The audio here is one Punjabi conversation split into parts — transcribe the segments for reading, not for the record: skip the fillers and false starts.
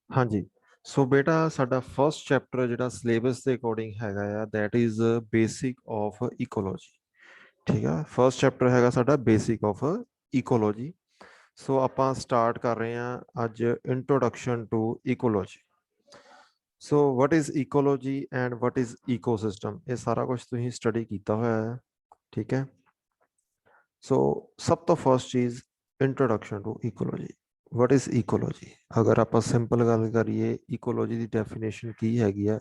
हाँ जी। ਸੋ ਬੇਟਾ ਸਾਡਾ ਫਰਸਟ ਚੈਪਟਰ ਜਿਹੜਾ ਸਿਲੇਬਸ ਦੇ ਅਕੋਰਡਿੰਗ ਹੈਗਾ ਆ that is basic of ecology. ਠੀਕ ਆ, ਫਰਸਟ ਚੈਪਟਰ ਹੈਗਾ ਸਾਡਾ ਬੇਸਿਕ ਆਫ ਇਕੋਲੋਜੀ। ਸੋ ਆਪਾਂ ਸਟਾਰਟ ਕਰ ਰਹੇ ਹਾਂ ਅੱਜ introduction to ecology. So what is ecology and what is ecosystem, ਇਹ ਸਾਰਾ ਕੁਝ ਤੁਸੀਂ ਸਟੱਡੀ ਕੀਤਾ ਹੋਇਆ ਹੈ। ਠੀਕ ਹੈ। ਸੋ ਸਭ ਤੋਂ ਫਰਸਟ ਚੀਜ਼ introduction to ecology. What is ecology? ਅਗਰ ਆਪਾਂ ਸਿੰਪਲ ਗੱਲ ਕਰੀਏ ਇਕੋਲੋਜੀ ਦੀ ਡੈਫੀਨੇਸ਼ਨ ਕੀ ਹੈਗੀ ਆ?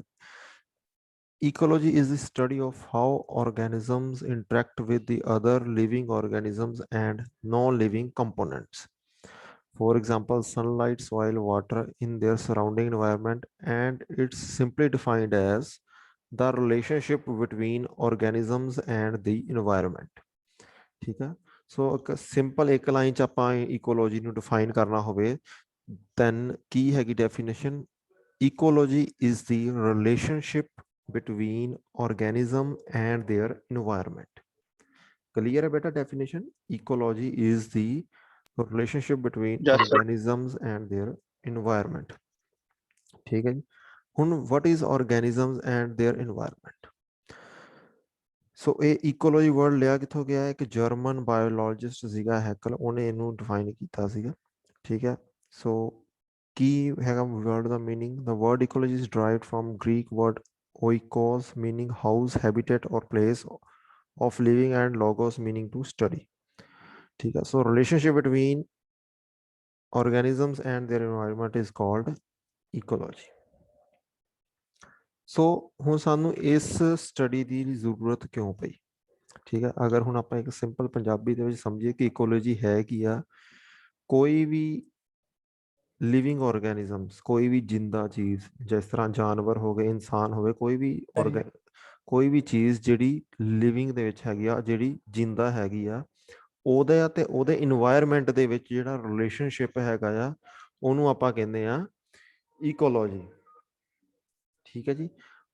Ecology is the study of how organisms interact with the other living organisms and non-living components. For example, sunlight, soil, water in their surrounding environment, and it's simply defined as the relationship between organisms and the environment. ठीक है। सो ਸਿੰਪਲ ਇੱਕ ਲਾਈਨ ਚ ਆਪਾਂ ਇਕੋਲੋਜੀ ਨੂੰ ਡਿਫਾਈਨ ਕਰਨਾ ਹੋਵੇ then ਕੀ ਹੈਗੀ definition? Ecology is the relationship between organism and their environment. Clear है बेटा definition? Ecology is the relationship between Yes, sir. organisms and their environment. ठीक है जी। ਹੁਣ what is organisms and their environment? ਸੋ ਇਹ ਇਕੋਲੋਜੀ ਵਰਡ ਲਿਆ ਕਿੱਥੋਂ ਗਿਆ? ਇੱਕ ਜਰਮਨ ਬਾਇਓਲੋਜਿਸਟ ਸੀਗਾ ਹੈਕਲ, ਉਹਨੇ ਇਹਨੂੰ ਡਿਫਾਈਨ ਕੀਤਾ ਸੀਗਾ। ਠੀਕ ਹੈ। ਸੋ ਕੀ ਹੈਗਾ ਵਰਡ ਦਾ ਮੀਨਿੰਗ? ਦਾ word ecology is derived from Greek word oikos meaning house, habitat or place of living and logos meaning to study. ठीक है। so relationship between organisms and their environment is called ecology. ਸੋ ਹੁਣ ਸਾਨੂੰ ਇਸ ਸਟੱਡੀ ਦੀ ਜ਼ਰੂਰਤ ਕਿਉਂ ਪਈ? ਠੀਕ ਹੈ। ਅਗਰ ਹੁਣ ਆਪਾਂ ਇੱਕ ਸਿੰਪਲ ਪੰਜਾਬੀ ਦੇ ਵਿੱਚ ਸਮਝੀਏ ਕਿ ਇਕੋਲੋਜੀ ਹੈ ਕੀ ਆ, ਕੋਈ ਵੀ ਲਿਵਿੰਗ ਆਰਗੈਨਿਜ਼ਮਸ, ਕੋਈ ਵੀ ਜਿੰਦਾ ਚੀਜ਼, ਜਿਸ ਤਰ੍ਹਾਂ ਜਾਨਵਰ ਹੋ ਗਏ, ਇਨਸਾਨ ਹੋਵੇ, ਕੋਈ ਵੀ ਚੀਜ਼ ਜਿਹੜੀ ਲਿਵਿੰਗ ਦੇ ਵਿੱਚ ਹੈਗੀ ਆ, ਜਿਹੜੀ ਜਿੰਦਾ ਹੈਗੀ ਆ, ਉਹਦੇ ਅਤੇ ਉਹਦੇ ਇਨਵਾਇਰਮੈਂਟ ਦੇ ਵਿੱਚ ਜਿਹੜਾ ਰਿਲੇਸ਼ਨਸ਼ਿਪ ਹੈਗਾ ਆ, ਉਹਨੂੰ ਆਪਾਂ ਕਹਿੰਦੇ ਆ ਇਕੋਲੋਜੀ। ਠੀਕ ਹੈ ਜੀ।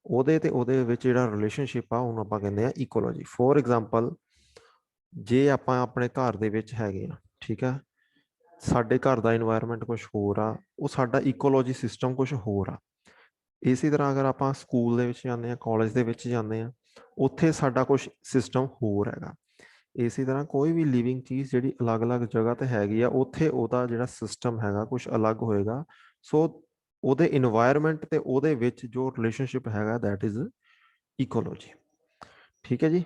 ਉਹਦੇ ਤੇ ਉਹਦੇ ਵਿੱਚ ਜਿਹੜਾ ਰਿਲੇਸ਼ਨਸ਼ਿਪ ਆ ਉਹਨੂੰ ਆਪਾਂ ਕਹਿੰਦੇ ਆ ਇਕੋਲੋਜੀ। ਫੋਰ ਐਗਜ਼ਾਮਪਲ, ਜੇ ਆਪਾਂ ਆਪਣੇ ਘਰ ਦੇ ਵਿੱਚ ਹੈਗੇ ਆ, ਠੀਕ ਆ, ਸਾਡੇ ਘਰ ਦਾ ਇਨਵਾਇਰਮੈਂਟ ਕੁਝ ਹੋਰ ਆ, ਉਹ ਸਾਡਾ ਇਕੋਲੋਜੀ ਸਿਸਟਮ ਕੁਝ ਹੋਰ ਆ। ਇਸੇ ਤਰ੍ਹਾਂ ਅਗਰ ਆਪਾਂ ਸਕੂਲ ਦੇ ਵਿੱਚ ਜਾਂਦੇ ਹਾਂ, ਕਾਲਜ ਦੇ ਵਿੱਚ ਜਾਂਦੇ ਹਾਂ, ਉੱਥੇ ਸਾਡਾ ਕੁਝ ਸਿਸਟਮ ਹੋਰ ਹੈਗਾ। ਇਸੇ ਤਰ੍ਹਾਂ ਕੋਈ ਵੀ ਲਿਵਿੰਗ ਚੀਜ਼ ਜਿਹੜੀ ਅਲੱਗ-ਅਲੱਗ ਜਗ੍ਹਾ ਤੇ ਹੈਗੀ ਆ, ਉੱਥੇ ਉਹਦਾ ਜਿਹੜਾ ਸਿਸਟਮ ਹੈਗਾ ਕੁਝ ਅਲੱਗ ਹੋਏਗਾ। ਸੋ ਉਹਦੇ ਇਨਵਾਇਰਮੈਂਟ ਤੇ ਉਹਦੇ ਵਿੱਚ ਜੋ ਰਿਲੇਸ਼ਨਸ਼ਿਪ ਹੈਗਾ ਦੈਟ ਇਜ਼ ਇਕੋਲੋਜੀ। ਠੀਕ ਹੈ ਜੀ।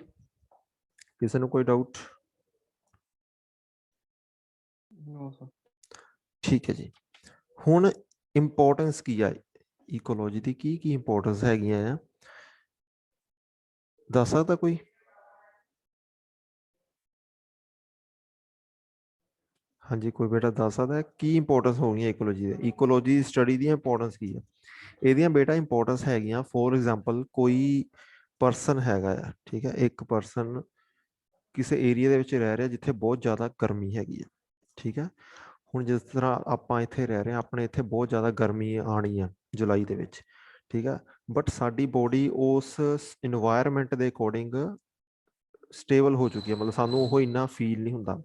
ਕਿਸੇ ਨੂੰ ਕੋਈ ਡਾਊਟ? No, sir. ਠੀਕ ਹੈ ਜੀ। ਹੁਣ ਇੰਪੋਰਟੈਂਸ ਕੀ ਆ ਇਕੋਲੋਜੀ ਦੀ? ਕੀ ਕੀ ਇੰਪੋਰਟੈਂਸ ਹੈਗੀਆਂ ਆ, ਦੱਸ ਸਕਦਾ ਕੋਈ? ਹਾਂਜੀ, ਕੋਈ ਬੇਟਾ ਦੱਸ ਸਕਦਾ ਕੀ ਇੰਪੋਰਟੈਂਸ ਹੋ ਗਈਆਂ ਇਕੋਲੋਜੀ ਦੇ? ਇਕੋਲੋਜੀ ਸਟੱਡੀ ਦੀਆਂ ਇੰਪੋਰਟੈਂਸ ਕੀ ਆ ਇਹਦੀਆਂ ਬੇਟਾ? ਇੰਪੋਰਟੈਂਸ ਹੈਗੀਆਂ ਫੋਰ ਐਗਜ਼ਾਮਪਲ ਕੋਈ ਪਰਸਨ ਹੈਗਾ ਆ, ਠੀਕ ਹੈ, ਇੱਕ ਪਰਸਨ ਕਿਸੇ ਏਰੀਆ ਦੇ ਵਿੱਚ ਰਹਿ ਰਿਹਾ ਜਿੱਥੇ ਬਹੁਤ ਜ਼ਿਆਦਾ ਗਰਮੀ ਹੈਗੀ ਆ। ਠੀਕ ਹੈ। ਹੁਣ ਜਿਸ ਤਰ੍ਹਾਂ ਆਪਾਂ ਇੱਥੇ ਰਹਿ ਰਹੇ ਹਾਂ, ਆਪਣੇ ਇੱਥੇ ਬਹੁਤ ਜ਼ਿਆਦਾ ਗਰਮੀ ਆਉਣੀ ਆ ਜੁਲਾਈ ਦੇ ਵਿੱਚ। ਠੀਕ ਹੈ। ਬਟ ਸਾਡੀ ਬੋਡੀ ਉਸ ਇਨਵਾਇਰਮੈਂਟ ਦੇ ਅਕੋਰਡਿੰਗ ਸਟੇਬਲ ਹੋ ਚੁੱਕੀ ਹੈ, ਮਤਲਬ ਸਾਨੂੰ ਉਹ ਇੰਨਾ ਫੀਲ ਨਹੀਂ ਹੁੰਦਾ।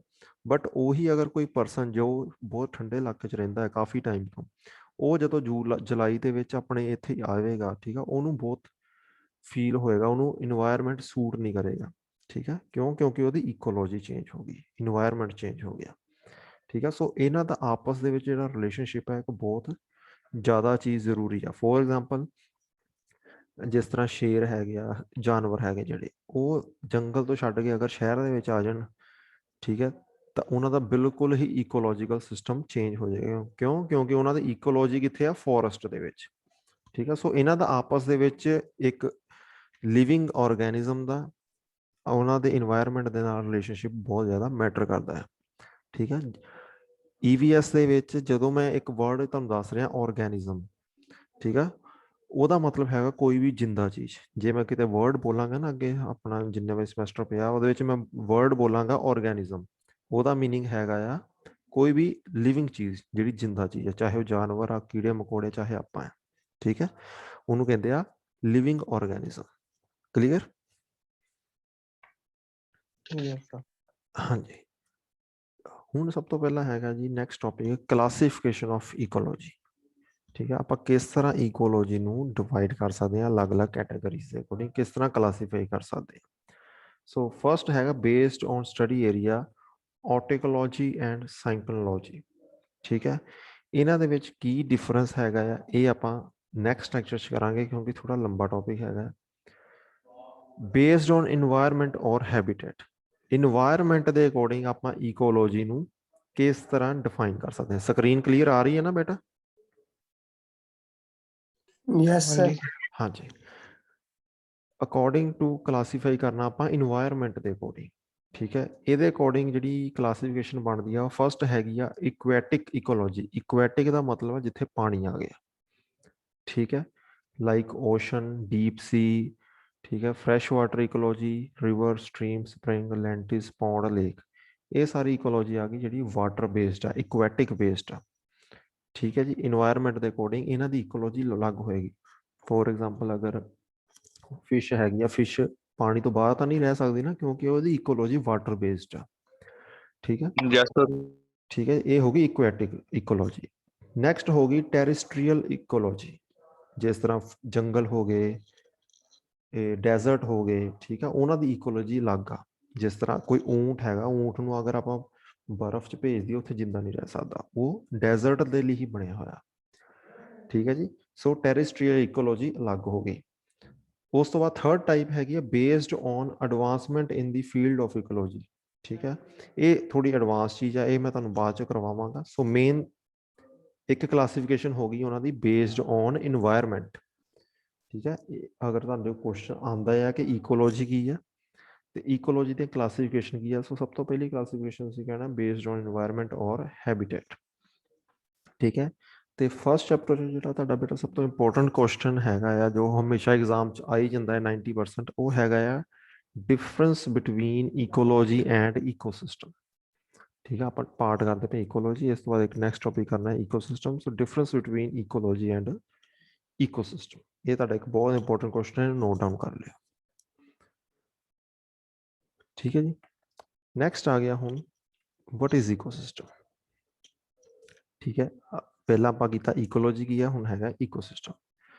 ਬਟ ਉਹੀ ਅਗਰ ਕੋਈ ਪਰਸਨ ਜੋ ਬਹੁਤ ਠੰਡੇ ਇਲਾਕੇ 'ਚ ਰਹਿੰਦਾ ਹੈ ਕਾਫੀ ਟਾਈਮ ਤੋਂ, ਉਹ ਜਦੋਂ ਜੁਲਾਈ ਦੇ ਵਿੱਚ ਆਪਣੇ ਇੱਥੇ ਆਵੇਗਾ, ਠੀਕ ਆ, ਉਹਨੂੰ ਬਹੁਤ ਫੀਲ ਹੋਏਗਾ, ਉਹਨੂੰ ਇਨਵਾਇਰਮੈਂਟ ਸੂਟ ਨਹੀਂ ਕਰੇਗਾ। ਠੀਕ ਹੈ। ਕਿਉਂ? ਕਿਉਂਕਿ ਉਹਦੀ ਇਕੋਲੋਜੀ ਚੇਂਜ ਹੋ ਗਈ, ਇਨਵਾਇਰਮੈਂਟ ਚੇਂਜ ਹੋ ਗਿਆ। ਠੀਕ ਹੈ। ਸੋ ਇਹਨਾਂ ਦਾ ਆਪਸ ਦੇ ਵਿੱਚ ਜਿਹੜਾ ਰਿਲੇਸ਼ਨਸ਼ਿਪ ਹੈ ਇੱਕ ਬਹੁਤ ਜ਼ਿਆਦਾ ਚੀਜ਼ ਜ਼ਰੂਰੀ ਆ। ਫੋਰ ਐਗਜ਼ਾਮਪਲ, ਜਿਸ ਤਰ੍ਹਾਂ ਸ਼ੇਰ ਹੈਗੇ ਆ, ਜਾਨਵਰ ਹੈਗੇ ਜਿਹੜੇ, ਉਹ ਜੰਗਲ ਤੋਂ ਛੱਡ ਕੇ ਅਗਰ ਸ਼ਹਿਰ ਦੇ ਵਿੱਚ ਆ ਜਾਣ, ਠੀਕ ਹੈ, ਤਾਂ ਉਹਨਾਂ ਦਾ ਬਿਲਕੁਲ ਹੀ ਇਕੋਲੋਜੀਕਲ ਸਿਸਟਮ ਚੇਂਜ ਹੋ ਜਾਏਗਾ। ਕਿਉਂ? ਕਿਉਂਕਿ ਉਹਨਾਂ ਦੀ ਇਕੋਲੋਜੀ ਕਿੱਥੇ ਆ? ਫੋਰੈਸਟ ਦੇ ਵਿੱਚ। ਠੀਕ ਹੈ। ਸੋ ਇਹਨਾਂ ਦਾ ਆਪਸ ਦੇ ਵਿੱਚ ਇੱਕ ਲਿਵਿੰਗ ਆਰਗੈਨਿਜ਼ਮ ਦਾ ਉਹਨਾਂ ਦੇ ਇਨਵਾਇਰਮੈਂਟ ਦੇ ਨਾਲ ਰਿਲੇਸ਼ਨਸ਼ਿਪ ਬਹੁਤ ਜ਼ਿਆਦਾ ਮੈਟਰ ਕਰਦਾ ਹੈ। ਠੀਕ ਹੈ। EVS ਦੇ ਵਿੱਚ ਜਦੋਂ ਮੈਂ ਇੱਕ ਵਰਡ ਤੁਹਾਨੂੰ ਦੱਸ ਰਿਹਾ ਆਰਗੈਨਿਜ਼ਮ, ਠੀਕ ਆ, ਉਹਦਾ ਮਤਲਬ ਹੈਗਾ ਕੋਈ ਵੀ ਜਿੰਦਾ ਚੀਜ਼। ਜੇ ਮੈਂ ਕਿਤੇ ਵਰਡ ਬੋਲਾਂਗਾ ਨਾ ਅੱਗੇ ਆਪਣਾ ਜਿੰਨੇ ਵੀ ਸਮੈਸਟਰ ਪਿਆ ਉਹਦੇ ਵਿੱਚ ਮੈਂ ਵਰਡ ਬੋਲਾਂਗਾ ਆਰਗੈਨਿਜ਼ਮ, ਉਹਦਾ ਮੀਨਿੰਗ ਹੈਗਾ ਆ ਕੋਈ ਵੀ ਲਿਵਿੰਗ ਚੀਜ਼ ਜਿਹੜੀ ਜਿੰਦਾ ਚੀਜ਼ ਹੈ, ਚਾਹੇ ਉਹ ਜਾਨਵਰ ਆ, ਕੀੜੇ ਮਕੌੜੇ, ਚਾਹੇ ਆਪਾਂ ਹੈ। ਠੀਕ ਹੈ। ਉਹਨੂੰ ਕਹਿੰਦੇ ਆ ਲਿਵਿੰਗ ਆਰਗੈਨਿਜ਼ਮ। ਕਲੀਅਰ? Yes, sir. ਹਾਂਜੀ। ਹੁਣ ਸਭ ਤੋਂ ਪਹਿਲਾਂ ਹੈਗਾ ਜੀ next topic classification of ecology. ਠੀਕ ਹੈ। ਆਪਾਂ ਕਿਸ ਤਰ੍ਹਾਂ ਈਕੋਲੋਜੀ ਨੂੰ ਡਿਵਾਈਡ ਕਰ ਸਕਦੇ ਹਾਂ ਅਲੱਗ-ਅਲੱਗ ਕੈਟਾਗਰੀਜ਼ ਦੇ ਅਕੋਰਡਿੰਗ, ਕਿਸ ਤਰ੍ਹਾਂ ਕਲਾਸੀਫਾਈ ਕਰ ਸਕਦੇ ਹਾਂ। ਸੋ ਫਰਸਟ ਹੈਗਾ based on study area, autecology and synecology. ਠੀਕ ਹੈ, ਇਹਨਾਂ ਦੇ ਵਿੱਚ ਕੀ ਡਿਫਰੈਂਸ ਹੈਗਾ ਆ, ਇਹ ਆਪਾਂ ਨੈਕਸਟ ਲੈਕਚਰ 'ਚ ਕਰਾਂਗੇ ਕਿਉਂਕਿ ਥੋੜਾ ਲੰਬਾ ਟੌਪਿਕ ਹੈਗਾ। ਬੇਸਡ ਔਨ ਇਨਵਾਇਰਮੈਂਟ ਔਰ ਹੈਬਿਟੇਟ, ਇਨਵਾਇਰਮੈਂਟ ਦੇ ਅਕੋਰਡਿੰਗ ਆਪਾਂ ਈਕੋਲੋਜੀ ਨੂੰ ਕਿਸ ਤਰ੍ਹਾਂ ਡਿਫਾਈਨ ਕਰ ਸਕਦੇ ਹਾਂ। ਸਕਰੀਨ ਕਲੀਅਰ ਆ ਰਹੀ ਹੈ ਨਾ ਬੇਟਾ? यस हाँ सर। जी। ਹਾਂਜੀ, ਅਕੋਰਡਿੰਗ ਟੂ ਕਲਾਸੀਫਾਈ ਕਰਨਾ ਆਪਾਂ ਇਨਵਾਇਰਮੈਂਟ ਦੇ ਅਕੋਰਡਿੰਗ। ਠੀਕ ਹੈ, ਇਹਦੇ ਅਕੋਰਡਿੰਗ ਜਿਹੜੀ ਕਲਾਸੀਫਿਕੇਸ਼ਨ ਬਣਦੀ ਆ, ਫਸਟ ਹੈਗੀ ਆ ਇਕੁਐਟਿਕ ਇਕੋਲੋਜੀ। ਇਕੁਐਟਿਕ ਦਾ ਮਤਲਬ ਹੈ ਜਿੱਥੇ ਪਾਣੀ ਆ ਗਿਆ। ਠੀਕ ਹੈ, ਲਾਈਕ ਓਸ਼ਨ, ਡੀਪ ਸੀ। ਠੀਕ ਹੈ, fresh water ecology, river, stream, spring, lentic, pond, lake. ਇਹ ਸਾਰੀ ਇਕੋਲੋਜੀ ਆ ਗਈ ਜਿਹੜੀ ਵਾਟਰ ਬੇਸਡ ਆ, ਇਕੁਐਟਿਕ ਬੇਸਡ ਆ। ਠੀਕ ਹੈ ਜੀ, ਇਨਵਾਇਰਮੈਂਟ ਦੇ ਅਕੋਰਡਿੰਗ ਇਹਨਾਂ ਦੀ ਇਕੋਲੋਜੀ ਅਲੱਗ ਹੋਏਗੀ। ਫੋਰ ਐਗਜ਼ਾਮਪਲ ਅਗਰ ਫਿਸ਼ ਹੈਗੀ ਆ, ਫਿਸ਼ ਪਾਣੀ ਤੋਂ ਬਾਹਰ ਤਾਂ ਨਹੀਂ ਰਹਿ ਸਕਦੀ ਨਾ, ਕਿਉਂਕਿ ਉਹਦੀ ਇਕੋਲੋਜੀ ਵਾਟਰ ਬੇਸਡ ਆ। ਠੀਕ ਹੈ, यस सर। ਠੀਕ ਹੈ, ਇਹ ਹੋ ਗਈ ਇਕੁਐਟਿਕ ਇਕੋਲੋਜੀ। ਨੈਕਸਟ ਹੋ ਗਈ ਟੈਰਿਸਟਰੀਅਲ ਇਕੋਲੋਜੀ, ਜਿਸ ਤਰ੍ਹਾਂ ਜੰਗਲ ਹੋ ਗਏ, ਡੈਜ਼ਰਟ ਹੋ ਗਏ। ਠੀਕ ਆ, ਉਹਨਾਂ ਦੀ ਇਕੋਲੋਜੀ ਅਲੱਗ ਆ। ਜਿਸ ਤਰ੍ਹਾਂ ਕੋਈ ਊਂਟ ਹੈਗਾ, ਊਂਟ ਨੂੰ ਅਗਰ ਆਪਾਂ ਬਰਫ਼ 'ਚ ਭੇਜ ਦਈਏ ਉੱਥੇ ਜਿੰਦਾ ਨਹੀਂ ਰਹਿ ਸਕਦਾ, ਉਹ ਡੈਜ਼ਰਟ ਦੇ ਲਈ ਹੀ ਬਣਿਆ ਹੋਇਆ। ਠੀਕ ਹੈ ਜੀ, ਸੋ ਟੈਰਿਸਟਰੀਅਲ ਇਕੋਲੋਜੀ ਅਲੱਗ ਹੋ ਗਈ। ਉਸ ਤੋਂ ਬਾਅਦ ਥਰਡ ਟਾਈਪ ਹੈਗੀ ਹੈ based on advancement in the field of ecology. ਠੀਕ ਹੈ, ਇਹ ਥੋੜੀ ਐਡਵਾਂਸ ਚੀਜ਼ ਆ, ਇਹ ਮੈਂ ਤੁਹਾਨੂੰ ਬਾਅਦ ਚ ਕਰਵਾਵਾਂਗਾ। ਸੋ ਮੇਨ ਇੱਕ ਕਲਾਸੀਫਿਕੇਸ਼ਨ ਹੋ ਗਈ ਉਹਨਾਂ ਦੀ ਬੇਸਡ ਔਨ ਇਨਵਾਇਰਮੈਂਟ। ਠੀਕ ਹੈ, ਅਗਰ ਤੁਹਾਨੂੰ ਕੁਐਸਚਨ ਆਉਂਦਾ ਹੈ ਕਿ ਇਕੋਲੋਜੀ ਕੀ ਹੈ ਤੇ ਇਕੋਲੋਜੀ ਦੀ ਕਲਾਸੀਫਿਕੇਸ਼ਨ ਕੀ ਹੈ, ਸੋ ਸਭ ਤੋਂ ਪਹਿਲੀ ਕਲਾਸੀਫਿਕੇਸ਼ਨ ਅਸੀਂ ਕਹਿਣਾ ਬੇਸਡ ਔਨ ਇਨਵਾਇਰਮੈਂਟ ਔਰ ਹੈਬਿਟੇਟ। ਠੀਕ ਹੈ, ਤੇ ਫਸਟ ਚੈਪਟਰ ਜਿਹੜਾ ਤੁਹਾਡਾ ਬੇਟਾ ਸਭ ਤੋਂ ਇੰਪੋਰਟੈਂਟ ਕੁਐਸਚਨ ਹੈਗਾ ਆ, ਜੋ ਹਮੇਸ਼ਾ ਐਗਜ਼ਾਮ 'ਚ ਆ ਹੀ ਜਾਂਦਾ ਹੈ 90%, ਉਹ ਹੈਗਾ ਆ difference between ecology and ecosystem. ਠੀਕ ਹੈ, ਆਪਾਂ ਪਾਰਟ ਕਰਦੇ ਪਏ ਇਕੋਲੋਜੀ, ਇਸ ਤੋਂ ਬਾਅਦ ਇੱਕ ਨੈਕਸਟ ਟੌਪਿਕ ਕਰਨਾ ਹੈ ecosystem. So difference between ecology and ecosystem, ਇਹ ਤੁਹਾਡਾ ਇੱਕ ਬਹੁਤ ਇੰਪੋਰਟੈਂਟ ਕੁਐਸਚਨ ਹੈ, ਨੋਟ ਡਾਊਨ ਕਰ ਲਿਓ। ਠੀਕ ਹੈ ਜੀ, ਨੈਕਸਟ ਆ ਗਿਆ ਹੁਣ ਵਾਟ ਇਜ਼ ਇਕੋਸਿਸਟਮ। ਠੀਕ ਹੈ, ਪਹਿਲਾਂ ਆਪਾਂ ਕੀਤਾ ਇਕੋਲੋਜੀ ਕੀ ਹੈ, ਹੁਣ ਹੈਗਾ ecosystem.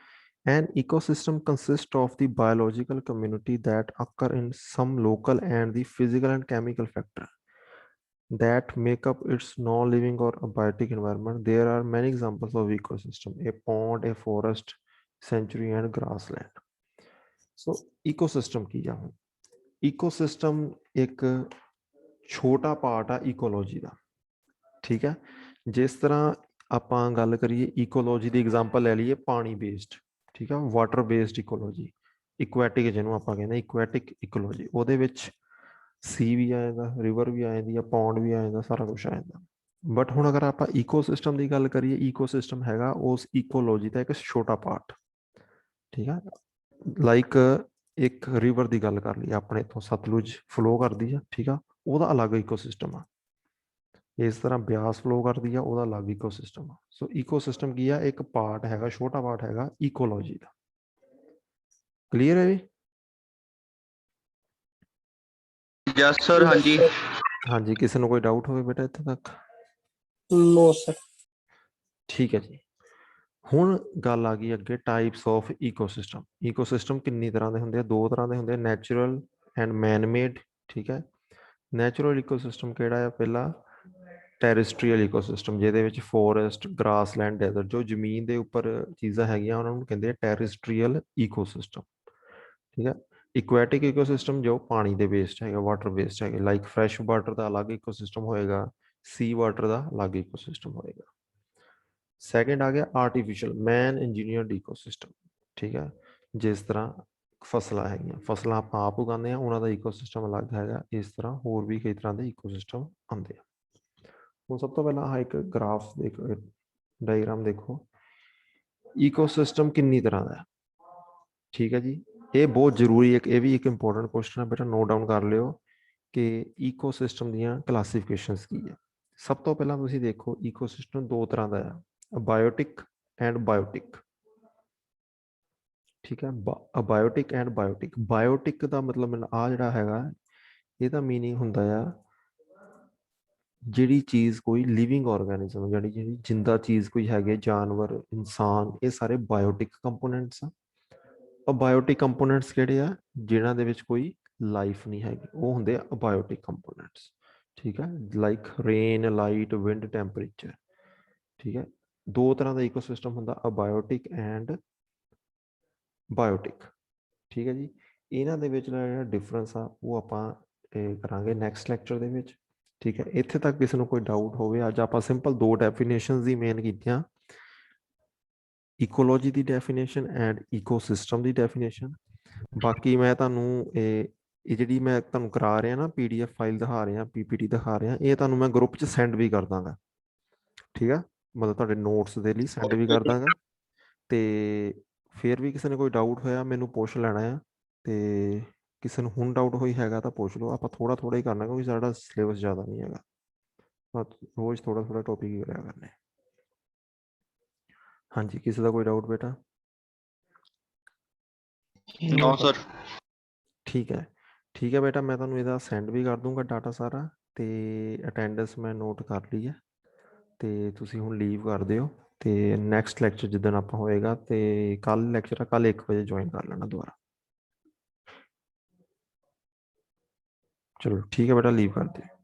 An ecosystem consists of the biological community that occur in some local and the physical and chemical factor that make up its non-living or abiotic environment. There are many examples of ecosystem: a pond, a forest, sanctuary, and grassland. So, ecosystem ਕੀ ਆ? ecosystem ਇੱਕ ਛੋਟਾ ਪਾਰਟ ਆ ਇਕੋਲੋਜੀ ਦਾ। ਠੀਕ ਹੈ, ਜਿਸ ਤਰ੍ਹਾਂ ਆਪਾਂ ਗੱਲ ਕਰੀਏ ਇਕੋਲੋਜੀ ਦੀ ਐਗਜ਼ਾਮਪਲ ਲੈ ਲਈਏ ਪਾਣੀ ਬੇਸਡ। ਠੀਕ ਆ, ਵਾਟਰ ਬੇਸਡ ਇਕੋਲੋਜੀ, ਇਕੁਐਟਿਕ ਜਿਹਨੂੰ ਆਪਾਂ ਕਹਿੰਦੇ ਇਕੁਐਟਿਕ ਇਕੋਲੋਜੀ, ਉਹਦੇ ਵਿੱਚ ਸੀ ਵੀ ਆ ਜਾਂਦਾ, ਰਿਵਰ ਵੀ ਆ ਜਾਂਦੀ ਆ, ਪੌਂਡ ਵੀ ਆ ਜਾਂਦਾ, ਸਾਰਾ ਕੁਛ ਆ ਜਾਂਦਾ। ਬਟ ਹੁਣ ਅਗਰ ਆਪਾਂ ਈਕੋਸਿਸਟਮ ਦੀ ਗੱਲ ਕਰੀਏ, ਈਕੋਸਿਸਟਮ ਹੈਗਾ ਉਸ ਇਕੋਲੋਜੀ ਦਾ ਇੱਕ ਛੋਟਾ ਪਾਰਟ। ਠੀਕ ਆ, ਲਾਈਕ ਇੱਕ ਰਿਵਰ ਦੀ ਗੱਲ ਕਰ ਲਈ, ਆਪਣੇ ਇੱਥੋਂ ਸਤਲੁਜ ਫਲੋ ਕਰਦੀ ਆ। ਠੀਕ ਆ, ਉਹਦਾ ਅਲੱਗ ਇਕੋਸਿਸਟਮ ਆ। ਇਸ ਤਰ੍ਹਾਂ ਬਿਆਸ ਫਲੋ ਕਰਦੀ ਆ, ਉਹਦਾ ਅਲੱਗ ਇਕੋਸਿਸਟਮ ਆ। ਸੋ ਇਕੋਸਿਸਟਮ ਕੀ ਆ? ਇੱਕ ਪਾਰਟ ਹੈਗਾ, ਛੋਟਾ ਪਾਰਟ ਹੈਗਾ ਇਕੋਲੋਜੀ ਦਾ। ਕਲੀਅਰ ਹੈ ਜੀ? Yes sir. हाँ जी। ਹਾਂਜੀ, ਕਿਸੇ ਨੂੰ ਕੋਈ ਡਾਊਟ ਹੋਵੇ ਬੇਟਾ ਇੱਥੇ ਤੱਕ? No sir. ਠੀਕ ਹੈ ਜੀ, ਹੁਣ ਗੱਲ ਆ ਗਈ ਅੱਗੇ ਟਾਈਪਸ ਆਫ ਇਕੋਸਿਸਟਮ। ਇਕੋਸਿਸਟਮ ਕਿੰਨੀ ਤਰ੍ਹਾਂ ਦੇ ਹੁੰਦੇ ਆ? ਦੋ ਤਰ੍ਹਾਂ ਦੇ ਹੁੰਦੇ ਆ, ਨੈਚੁਰਲ ਐਂਡ ਮੈਨ ਮੇਡ। ਠੀਕ ਹੈ, ਨੈਚੁਰਲ ਇਕੋਸਿਸਟਮ ਕਿਹੜਾ ਆ? ਪਹਿਲਾ ਟੈਰਿਸਟਰੀਅਲ ਇਕੋਸਿਸਟਮ, ਜਿਹਦੇ ਵਿੱਚ ਫੋਰੈਸਟ, ਗ੍ਰਾਸਲੈਂਡ, ਡੈਜ਼ਰਟ, ਜੋ ਜ਼ਮੀਨ ਦੇ ਉੱਪਰ ਚੀਜ਼ਾਂ ਹੈਗੀਆਂ ਉਹਨਾਂ ਨੂੰ ਕਹਿੰਦੇ ਆ ਟੈਰਿਸਟਰੀਅਲ ਇਕੋਸਿਸਟਮ। ਠੀਕ ਹੈ, ਇਕੁਐਟਿਕ ਇਕੋਸਿਸਟਮ ਜੋ ਪਾਣੀ ਦੇ ਬੇਸਡ ਹੈਗਾ, ਵਾਟਰ ਬੇਸਡ ਹੈਗੇ, ਲਾਈਕ ਫਰੈਸ਼ ਵਾਟਰ ਦਾ ਅਲੱਗ ਇਕੋਸਿਸਟਮ ਹੋਏਗਾ, ਸੀ ਵਾਟਰ ਦਾ ਅਲੱਗ ਇਕੋਸਿਸਟਮ ਹੋਏਗਾ। ਸੈਕਿੰਡ ਆ ਗਿਆ ਆਰਟੀਫਿਸ਼ੀਅਲ ਮੈਨ ਇੰਜੀਨੀਅਰਡ ਇਕੋਸਿਸਟਮ। ਠੀਕ ਹੈ, ਜਿਸ ਤਰ੍ਹਾਂ ਫਸਲਾਂ ਹੈਗੀਆਂ, ਫਸਲਾਂ ਆਪਾਂ ਆਪ ਉਗਾਉਂਦੇ ਹਾਂ, ਉਹਨਾਂ ਦਾ ਇਕੋਸਿਸਟਮ ਅਲੱਗ ਹੈਗਾ। ਇਸ ਤਰ੍ਹਾਂ ਹੋਰ ਵੀ ਕਈ ਤਰ੍ਹਾਂ ਦੇ ਇਕੋਸਿਸਟਮ ਆਉਂਦੇ ਆ। ਹੁਣ ਸਭ ਤੋਂ ਪਹਿਲਾਂ ਆਹ ਇੱਕ ਗ੍ਰਾਫ ਦੇਖੋ, ਡਾਇਗਰਾਮ ਦੇਖੋ, ਇਕੋਸਿਸਟਮ ਕਿੰਨੀ ਤਰ੍ਹਾਂ ਦਾ ਹੈ। ਠੀਕ ਹੈ ਜੀ, ਇਹ ਬਹੁਤ ਜ਼ਰੂਰੀ ਹੈ, ਇਹ ਵੀ ਇੱਕ ਇੰਪੋਰਟੈਂਟ ਕੁਐਸਚਨ ਹੈ ਬੇਟਾ, ਨੋਟ ਡਾਊਨ ਕਰ ਲਿਓ ਕਿ ਇਕੋਸਿਸਟਮ ਦੀਆਂ ਕਲਾਸੀਫਿਕੇਸ਼ਨਸ ਕੀ ਹੈ। ਸਭ ਤੋਂ ਪਹਿਲਾਂ ਤੁਸੀਂ ਦੇਖੋ ਇਕੋਸਿਸਟਮ ਦੋ ਤਰ੍ਹਾਂ ਦਾ ਹੈ, ਅਬਾਇਓਟਿਕ ਐਂਡ ਬਾਇਓਟਿਕ। ਠੀਕ ਹੈ, ਅਬਾਇਓਟਿਕ ਐਂਡ ਬਾਇਓਟਿਕ। ਬਾਇਓਟਿਕ ਦਾ ਮਤਲਬ ਆ ਜਿਹੜਾ ਹੈਗਾ, ਇਹਦਾ ਮੀਨਿੰਗ ਹੁੰਦਾ ਆ ਜਿਹੜੀ ਚੀਜ਼ ਕੋਈ ਲਿਵਿੰਗ ਆਰਗੈਨਿਜ਼ਮ, ਜਿਹੜੀ ਜਿੰਦਾ ਚੀਜ਼ ਕੋਈ ਹੈਗੇ, ਜਾਨਵਰ, ਇਨਸਾਨ, ਇਹ ਸਾਰੇ ਬਾਇਓਟਿਕ ਕੰਪੋਨੈਂਟਸ ਆ। ਅਬਾਇਓਟਿਕ ਕੰਪੋਨੈਂਟਸ ਕਿਹੜੇ ਆ? ਜਿਨ੍ਹਾਂ ਦੇ ਵਿੱਚ ਕੋਈ ਲਾਈਫ ਨਹੀਂ ਹੈਗੀ, ਉਹ ਹੁੰਦੇ ਆ ਅਬਾਇਓਟਿਕ ਕੰਪੋਨੈਂਟਸ। ਠੀਕ ਹੈ, like rain, light, wind, temperature. ਠੀਕ ਹੈ, ਦੋ ਤਰ੍ਹਾਂ ਦਾ ਈਕੋਸਿਸਟਮ ਹੁੰਦਾ, ਅਬਾਇਓਟਿਕ ਐਂਡ ਬਾਇਓਟਿਕ। ਠੀਕ ਹੈ ਜੀ, ਇਹਨਾਂ ਦੇ ਵਿੱਚ ਜਿਹੜਾ ਡਿਫਰੈਂਸ ਆ ਉਹ ਆਪਾਂ ਕਰਾਂਗੇ ਨੈਕਸਟ ਲੈਕਚਰ ਦੇ ਵਿੱਚ। ਠੀਕ ਹੈ, ਇੱਥੇ ਤੱਕ ਕਿਸੇ ਨੂੰ ਕੋਈ ਡਾਊਟ ਹੋਵੇ? ਅੱਜ ਆਪਾਂ ਸਿੰਪਲ ਦੋ ਡੈਫੀਨੇਸ਼ਨਸ ਦੀ ਮੇਨ ਕੀਤੀਆਂ, ecology the definition and ecosystem the definition. ਬਾਕੀ ਮੈਂ ਤੁਹਾਨੂੰ ਇਹ ਜਿਹੜੀ ਮੈਂ ਤੁਹਾਨੂੰ ਕਰਾ ਰਿਹਾ ਨਾ, PDF ਫਾਈਲ ਦਿਖਾ ਰਿਹਾ, PPT ਦਿਖਾ ਰਿਹਾ, ਇਹ ਤੁਹਾਨੂੰ ਮੈਂ ਗਰੁੱਪ 'ਚ ਸੈਂਡ ਵੀ ਕਰ ਦਾਂਗਾ। ਠੀਕ ਆ, ਮਤਲਬ ਤੁਹਾਡੇ ਨੋਟਸ ਦੇ ਲਈ ਸੈਂਡ ਵੀ ਕਰ ਦਾਂਗਾ। ਤੇ ਫਿਰ ਵੀ ਕਿਸੇ ਨੇ ਕੋਈ ਡਾਊਟ ਹੋਇਆ ਮੈਨੂੰ ਪੁੱਛ ਲੈਣਾ ਆ, ਤੇ ਕਿਸੇ ਨੂੰ ਹੁਣ ਡਾਊਟ ਹੋਈ ਹੈਗਾ ਤਾਂ ਪੁੱਛ ਲਓ। ਆਪਾਂ ਥੋੜਾ ਥੋੜਾ ਹੀ ਕਰਨਾ ਕਿਉਂਕਿ ਸਾਡਾ ਸਿਲੇਬਸ ਜ਼ਿਆਦਾ ਨਹੀਂ ਹੈਗਾ, ਰੋਜ਼ ਥੋੜਾ ਥੋੜਾ ਟੌਪਿਕ ਹੀ ਕਰਿਆ ਕਰਨੇ। ਹਾਂਜੀ, ਕਿਸੇ ਦਾ ਕੋਈ ਡਾਊਟ ਬੇਟਾ? No sir. ਠੀਕ ਹੈ, ਠੀਕ ਹੈ ਬੇਟਾ, ਮੈਂ ਤੁਹਾਨੂੰ ਇਹਦਾ ਸੈਂਡ ਵੀ ਕਰ ਦੂੰਗਾ ਡਾਟਾ ਸਾਰਾ, ਤੇ ਅਟੈਂਡੈਂਸ ਮੈਂ ਨੋਟ ਕਰ ਲਈ ਹੈ। ਤੇ ਤੁਸੀਂ ਹੁਣ ਲੀਵ ਕਰ ਦਿਓ, ਤੇ ਨੈਕਸਟ ਲੈਕਚਰ ਜਿੱਦਣ ਆਪਾਂ ਹੋਏਗਾ, ਤੇ ਕੱਲ ਲੈਕਚਰ ਆ, ਕੱਲ 1 ਵਜੇ ਜੁਆਇਨ ਕਰ ਲੈਣਾ ਦੁਬਾਰਾ। ਚਲੋ ਠੀਕ ਹੈ ਬੇਟਾ, ਲੀਵ ਕਰ ਦਿਓ।